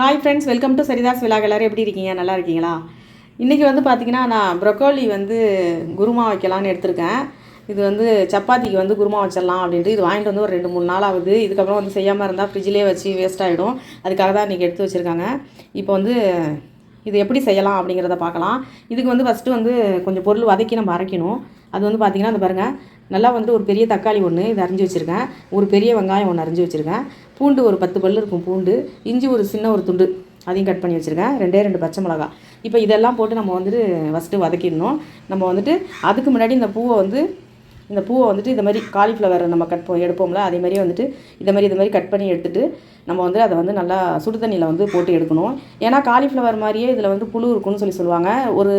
Hi friends, welcome to Saritha's vlog. எல்லோரும் எப்படி இருக்கீங்க? நல்லா இருக்கீங்களா? இன்றைக்கி வந்து பார்த்திங்கன்னா நான் ப்ரொக்கோலி வந்து குருமா வைக்கலான்னு எடுத்திருக்கேன். இது வந்து சப்பாத்திக்கு வந்து குருமா வச்சிடலாம் அப்படின்ட்டு இது வாங்கிட்டு வந்து ஒரு 2-3 நாள் ஆகுது. இதுக்கப்புறம் வந்து செய்யாமல் இருந்தால் ஃப்ரிட்ஜிலே வச்சு வேஸ்ட் ஆகிடும். அதுக்காக தான் இன்றைக்கி எடுத்து வச்சுருக்காங்க. இப்போ வந்து இது எப்படி செய்யலாம் அப்படிங்கிறத பார்க்கலாம். இதுக்கு வந்து ஃபஸ்ட்டு வந்து கொஞ்சம் பொருள் வதக்கி நம்ம அரைக்கணும். அது வந்து பார்த்திங்கன்னா அந்த பாருங்கள், நல்லா வந்து ஒரு பெரிய தக்காளி ஒன்று இது அரிஞ்சு வச்சுருக்கேன். ஒரு பெரிய வெங்காயம் ஒன்று அரிஞ்சு வச்சுருக்கேன். பூண்டு ஒரு 10 பல் இருக்கும் பூண்டு. இஞ்சி ஒரு சின்ன ஒரு துண்டு அதையும் கட் பண்ணி வச்சுருக்கேன். 2 பச்சை மிளகா. இப்போ இதெல்லாம் போட்டு நம்ம வந்துட்டு ஃபஸ்ட்டு வதக்கிடணும். நம்ம வந்துட்டு அதுக்கு முன்னாடி இந்த பூவை வந்துட்டு இந்த மாதிரி காலிஃப்ளவர் நம்ம எடுப்போம்ல, அதே மாதிரியே வந்துட்டு இதை மாதிரி கட் பண்ணி எடுத்துகிட்டு நம்ம வந்து அதை வந்து நல்லா சுடு தண்ணியில் வந்து போட்டு எடுக்கணும். ஏன்னா காலிஃப்ளவர் மாதிரியே இதில் வந்து புழு இருக்குன்னு சொல்லுவாங்க. ஒரு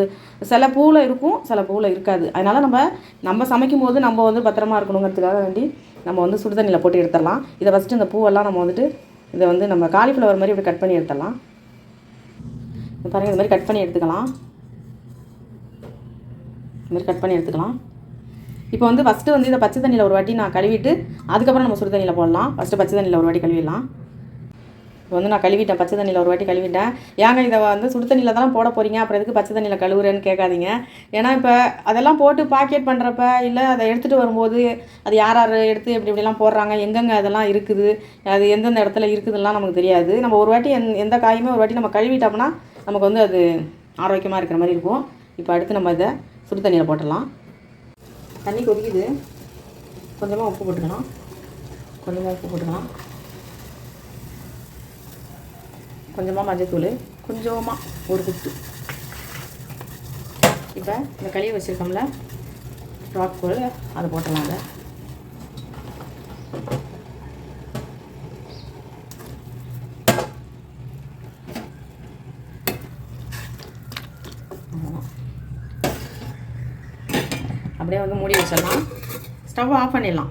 சில பூவில் இருக்கும், சில பூவில் இருக்காது. அதனால் நம்ம சமைக்கும் போது நம்ம வந்து பத்திரமா இருக்கணுங்கிறதுக்காக வேண்டி நம்ம வந்து சுடு தண்ணியில் போட்டு எடுத்துடலாம். இதை ஃபஸ்ட்டு இந்த பூவெல்லாம் நம்ம வந்துட்டு இதை வந்து நம்ம காலிஃப்ளவர் மாதிரி இப்படி கட் பண்ணி எடுத்துடலாம். பாருங்கள், இது மாதிரி கட் பண்ணி எடுத்துக்கலாம். இது மாதிரி கட் பண்ணி எடுத்துக்கலாம். இப்போ வந்து ஃபஸ்ட்டு வந்து இதை பச்சை தண்ணியில் ஒரு வாட்டி நான் கழுவிட்டு அதுக்கப்புறம் நம்ம சுடு தண்ணியில் போடலாம். ஃபஸ்ட்டு பச்சை தண்ணியில் ஒரு வாட்டி கழுவிடலாம். இப்போ வந்து நான் கழுவிட்டேன், பச்சை தண்ணியில் ஒரு வாட்டி கழுவிட்டேன். ஏங்க இதை வந்து சுடு தண்ணியில் தானே போட போகிறீங்க, அப்புறம் எதுக்கு பச்சை தண்ணியில் கழுவுறேன்னு கேட்காதீங்க. ஏன்னா இப்போ அதெல்லாம் போட்டு பாக்கெட் பண்ணுறப்ப இல்லை அதை எடுத்துகிட்டு வரும்போது அது யார் எடுத்து இப்படிலாம் போடுறாங்க, எங்கெங்கே அதெல்லாம் இருக்குது, அது எந்தெந்த இடத்துல இருக்குதுலாம் நமக்கு தெரியாது. நம்ம ஒரு வாட்டி எந்த காயுமே ஒரு வாட்டி நம்ம கழுவிட்டோம்னா நமக்கு வந்து அது ஆரோக்கியமாக இருக்கிற மாதிரி இருக்கும். இப்போ அடுத்து நம்ம இதை சுடு தண்ணியில் போட்டுடலாம். தண்ணி கொதிக்குது. கொஞ்சமாக உப்பு போட்டுக்கலாம். கொஞ்சமாக மஞ்சத்தூள், கொஞ்சமாக ஒரு குத்து. இப்போ இந்த கழுவி வச்சுருக்கோம்ல ராக் கோல், அதை போட்டலாம். அதை அப்படியே வந்து மூடி வச்சிடலாம். ஸ்டவ் ஆஃப் பண்ணிடலாம்.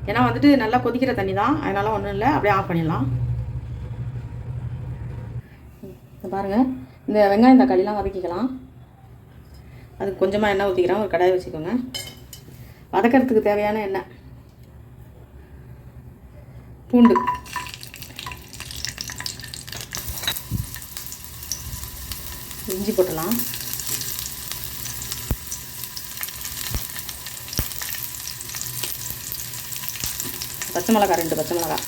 ஏன்னா வந்துட்டு நல்லா கொதிக்கிற தண்ணி தான், அதனால ஒன்றும் இல்லை, அப்படியே ஆஃப் பண்ணிடலாம். பாருங்கள், இந்த வெங்காயம் தக்காளிலாம் வதக்கிக்கலாம். அதுக்கு கொஞ்சமாக எண்ணெய் ஊற்றிக்கிறேன். ஒரு கடாய் வச்சுக்கோங்க. வதக்கிறதுக்கு தேவையான எண்ணெய். பூண்டு, இஞ்சி போட்டலாம். பச்சை மிளகா 2 பச்சை மிளகா.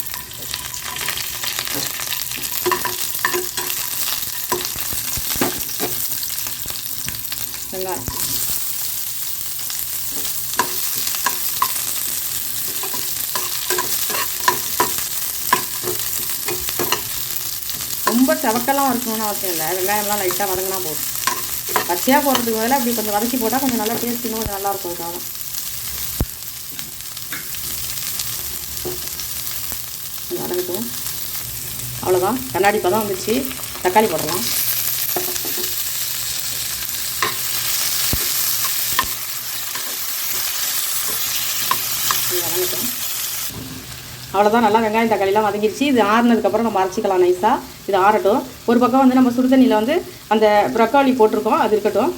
வெங்காயம், ரொம்ப செவக்கெல்லாம் இருக்கணும்னு அவசியம் இல்லை. வெங்காயம்லாம் லைட்டாக வதங்கினா போதும். பச்சையாக போடுறதுக்கு பதிலாக அப்படி கொஞ்சம் வதக்கி போட்டால் கொஞ்சம் நல்லா டேஸ்ட் இன்னும் கொஞ்சம் நல்லாயிருக்கும். காலம் வதங்கட்டும். அவ்வளோதான், கண்ணாடி பதம் வந்துச்சு. தக்காளி போடலாம். வதங்கட்டும். அவ்வளோதான், நல்லா வெங்காயம் தக்காளிலாம் வதங்கிடுச்சு. இது ஆறுனதுக்கப்புறம் நம்ம அரைச்சிக்கலாம் நைஸாக. இது ஆறட்டும். ஒரு பக்கம் வந்து நம்ம சுடு தண்ணியில் வந்து அந்த ப்ரொக்கோலி போட்டிருக்கோம், அது இருக்கட்டும்.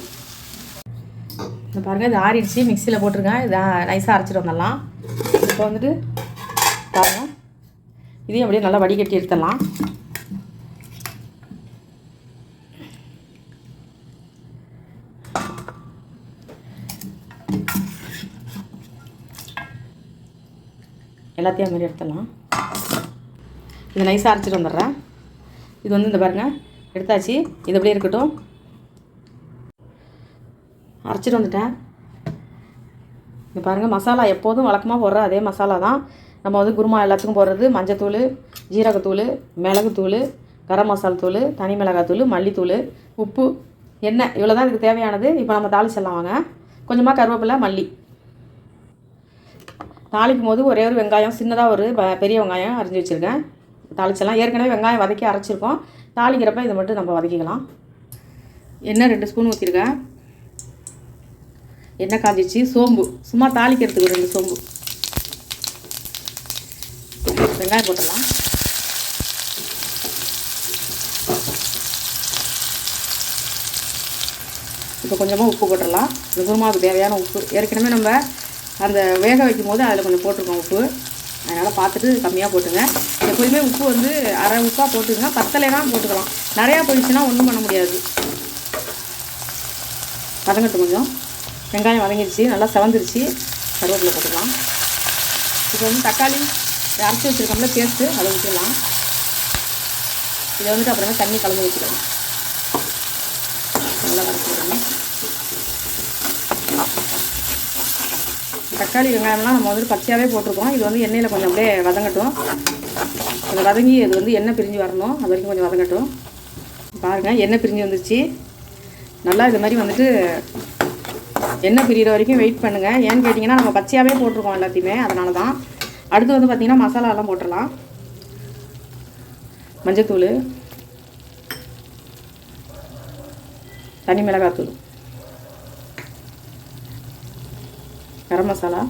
இந்த பாருங்கள், இது ஆறிடுச்சு. மிக்சியில் போட்டிருக்கேன். இது நைஸாக அரைச்சிட்டு வந்துடலாம். இப்போ வந்துட்டு பாருங்கள், இதையும் அப்படியே நல்லா வடிகட்டி எடுத்துடலாம். எல்லாத்தையும் மாதிரி எடுத்துடலாம். இது நைஸாக அரைச்சிட்டு வந்துடுறேன். இது வந்து இந்த பாருங்கள் எடுத்தாச்சு. இது அப்படியே இருக்கட்டும். அரைச்சிட்டு வந்துட்டேன். இது பாருங்கள், மசாலா எப்போதும் வழக்கமாக போடுற அதே மசாலா தான் நம்ம வந்து குருமா எல்லாத்துக்கும் போடுறது. மஞ்சத்தூள், ஜீரகத்தூள், மிளகுத்தூள், கரம் மசாலா தூள், தனி மிளகாத்தூள், மல்லித்தூள், உப்பு, எண்ணெய், இவ்வளோ தான் இதுக்கு தேவையானது. இப்போ நம்ம தாளிச்சிடலாம் வாங்க. கொஞ்சமாக கருவேப்பிலை, மல்லி. தாளிக்கும் போது ஒரே ஒரு வெங்காயம், சின்னதாக ஒரு பெரிய வெங்காயம் அரிஞ்சு வச்சுருக்கேன். தாளிச்சிடலாம். ஏற்கனவே வெங்காயம் வதக்கி அரைச்சிருக்கோம். தாளிக்கிறப்ப இதை மட்டும் நம்ம வதக்கிக்கலாம். எண்ணெய் 2 ஸ்பூன் ஊற்றிருக்கேன். எண்ணெய் காஞ்சிச்சு. சோம்பு சும்மா தாளிக்கிறதுக்கு 2 சோம்பு. வெங்காயம் போட்டுடலாம். இப்போ கொஞ்சமாக உப்பு போட்டுடலாம். இந்த குருமாவுக்கு தேவையான உப்பு ஏற்கனவே நம்ம அந்த வேக வைக்கும் போது அதில் கொஞ்சம் போட்டிருக்கோம் உப்பு. அதனால் பார்த்துட்டு கம்மியாக போட்டுங்க. எப்போதுமே உப்பு வந்து அரை உப்பாக போட்டுங்க. பத்தலைனா போட்டுக்கலாம். நிறையா போயிடுச்சுன்னா ஒன்றும் பண்ண முடியாது. வதங்கட்டும் கொஞ்சம். வெங்காயம் வதங்கிடுச்சு, நல்லா செவந்துருச்சு. கருவேப்பிலை போட்டுக்கலாம். இப்போ வந்து தக்காளி அரைச்சி வச்சுருக்கோம்ல பேஸ்ட்டு, அதை ஊற்றிடலாம். இதை வந்துட்டு அப்புறமே தண்ணி கலந்து ஊற்றிடலாம். நல்லா வதக்கி விடணும். தக்காளி வெங்காயம்லாம் நம்ம வந்துட்டு பச்சையாகவே போட்டிருக்கோம். இது வந்து எண்ணெயில் கொஞ்சம் அப்படியே வதங்கட்டும். கொஞ்சம் வதங்கி அது வந்து எண்ணெய் பிரிஞ்சு வரணும். அது வரைக்கும் கொஞ்சம் வதங்கட்டும். பாருங்கள், எண்ணெய் பிரிஞ்சு வந்துருச்சு. நல்லா இது மாதிரி வந்துட்டு எண்ணெய் பிரிகிற வரைக்கும் வெயிட் பண்ணுங்கள். ஏன்னு கேட்டிங்கன்னா நம்ம பச்சையாகவே போட்டிருக்கோம் எல்லாத்தையுமே, அதனால தான். அடுத்து வந்து பார்த்திங்கன்னா மசாலாலாம் போட்டுடலாம். மஞ்சத்தூள், தனி மிளகாத்தூள், கரம் மசாலா,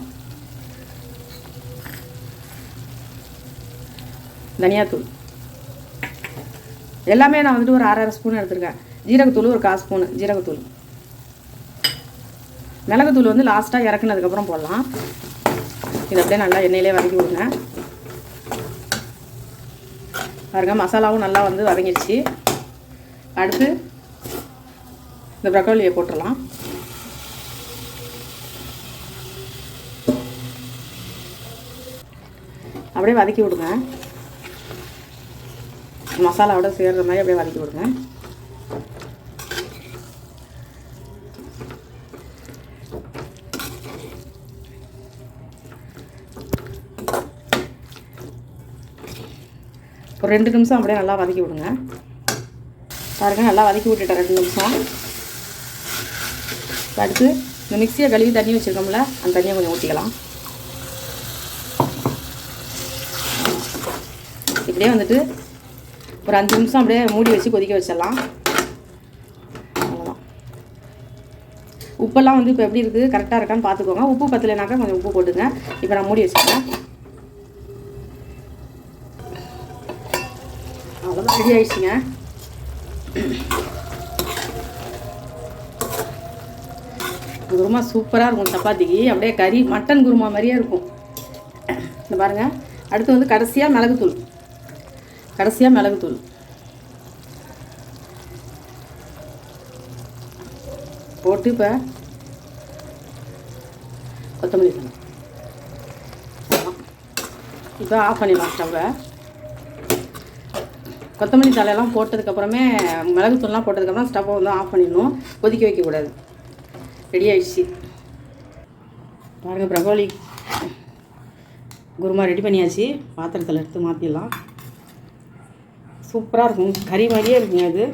தனியாத்தூள் எல்லாமே நான் வந்துட்டு ஒரு அரை ஸ்பூன் எடுத்துருக்கேன். ஜீரகத்தூள் ஒரு 1/4 ஸ்பூனு ஜீரகத்தூள். மிளகுத்தூள் வந்து லாஸ்ட்டாக இறக்குனதுக்கப்புறம் போடலாம். இது அப்படியே நல்லா எண்ணெயிலே வதக்கி விடுங்க. பாருங்கள், மசாலாவும் நல்லா வந்து வதங்கிடுச்சு. அடுத்து இந்த ப்ரொக்கோலியை போட்டுடலாம். அப்படியே வதக்கி விடுங்க. மசாலாவோட சேர்கிற மாதிரி அப்படியே வதக்கி விடுங்க. ஒரு 2 நிமிஷம் அப்படியே நல்லா வதக்கி விடுங்க. பாருங்கள், நல்லா வதக்கி விட்டுட்டேன் 2 நிமிஷம். அடுத்து இந்த மிக்சியை கழுவி தண்ணி வச்சுருக்கோம்ல, அந்த தண்ணியை கொஞ்சம் ஊற்றிக்கலாம். இப்படியே வந்துட்டு ஒரு 5 நிமிஷம் அப்படியே மூடி வச்சு கொதிக்க வச்சிடலாம். அவ்வளோதான். உப்பெல்லாம் வந்து இப்போ எப்படி இருக்குது, கரெக்டாக இருக்கான்னு பார்த்துக்கோங்க. உப்பு பத்தலைனாக்கா கொஞ்சம் உப்பு போட்டுங்க. இப்போ நான் மூடி வச்சுக்கிறேன். அவ்வளோதான், ரெடி ஆகிடுச்சிங்க. குருமா சூப்பராக இருக்கும். சப்பாத்திக்கு அப்படியே கறி மட்டன் குருமா மாதிரியே இருக்கும். இந்த பாருங்கள். அடுத்து வந்து கடைசியாக மிளகுத்தூள் போட்டு இப்போ கொத்தமல்லி தூள் இப்போ ஆஃப் பண்ணிடலாம் ஸ்டவ்வை. கொத்தமல்லி தலையெல்லாம் போட்டதுக்கப்புறமே மிளகுத்தூள்லாம் போட்டதுக்கப்புறம் ஸ்டவ்வை வந்து ஆஃப் பண்ணிடணும். கொதிக்க வைக்கக்கூடாது. ரெடி ஆகிடுச்சு. பாருங்கள், ப்ரொக்கோலி குருமா ரெடி பண்ணியாச்சு. பாத்திரத்தில் எடுத்து மாற்றிடலாம். சூப்பராக இருக்கும். கறி மாதிரியே இருக்குங்க அது.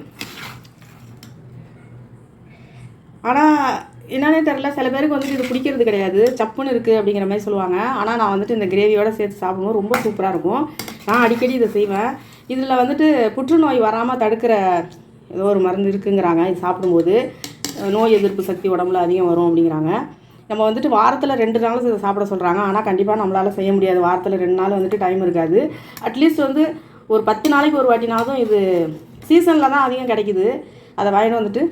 ஆனால் என்னன்னே தெரில, சில பேருக்கு வந்துட்டு இது பிடிக்கிறது கிடையாது. சப்புன்னு இருக்குது அப்படிங்கிற மாதிரி சொல்லுவாங்க. ஆனால் நான் வந்துட்டு இந்த கிரேவியோடு சேர்த்து சாப்பிடும்போது ரொம்ப சூப்பராக இருக்கும். நான் அடிக்கடி இதை செய்வேன். இதில் வந்துட்டு புற்றுநோய் வராமல் தடுக்கிற ஏதோ ஒரு மருந்து இருக்குங்கிறாங்க. இது சாப்பிடும்போது நோய் எதிர்ப்பு சக்தி உடம்புல அதிகம் வரும் அப்படிங்கிறாங்க. நம்ம வந்துட்டு வாரத்தில் 2 நாள் இதை சாப்பிட சொல்கிறாங்க. ஆனால் கண்டிப்பாக நம்மளால் செய்ய முடியாது. வாரத்தில் 2 நாள் வந்துட்டு டைம் இருக்காது. அட்லீஸ்ட் வந்து ஒரு 10 நாளைக்கு ஒரு வாட்டினாலும் இது சீசனில் தான் அதிகம் கிடைக்குது. அதை வாங்கிட்டு வந்துட்டு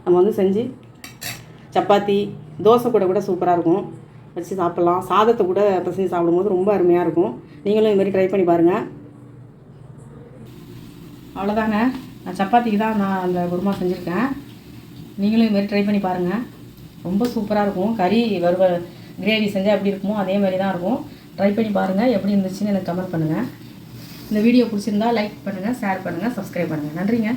நம்ம வந்து செஞ்சு சப்பாத்தி, தோசை கூட சூப்பராக இருக்கும். வச்சு சாப்பிட்லாம். சாதத்தை கூட பசங்க சாப்பிடும்போது ரொம்ப அருமையாக இருக்கும். நீங்களும் இதுமாதிரி ட்ரை பண்ணி பாருங்கள். அவ்வளோதாங்க. நான் சப்பாத்திக்கு தான் நான் அந்த குருமா செஞ்சுருக்கேன். நீங்களும் இதுமாரி ட்ரை பண்ணி பாருங்கள். ரொம்ப சூப்பராக இருக்கும். கறி வறுவல் கிரேவி செஞ்சால் எப்படி இருக்குமோ அதே மாதிரி தான் இருக்கும். ட்ரை பண்ணி பாருங்கள். எப்படி இருந்துச்சுன்னு எனக்கு கமெண்ட் பண்ணுங்கள். இந்த வீடியோ பிடிச்சிருந்தா லைக் பண்ணுங்கள், ஷேர் பண்ணுங்கள், சப்ஸ்கிரைப் பண்ணுங்கள். நன்றிங்க.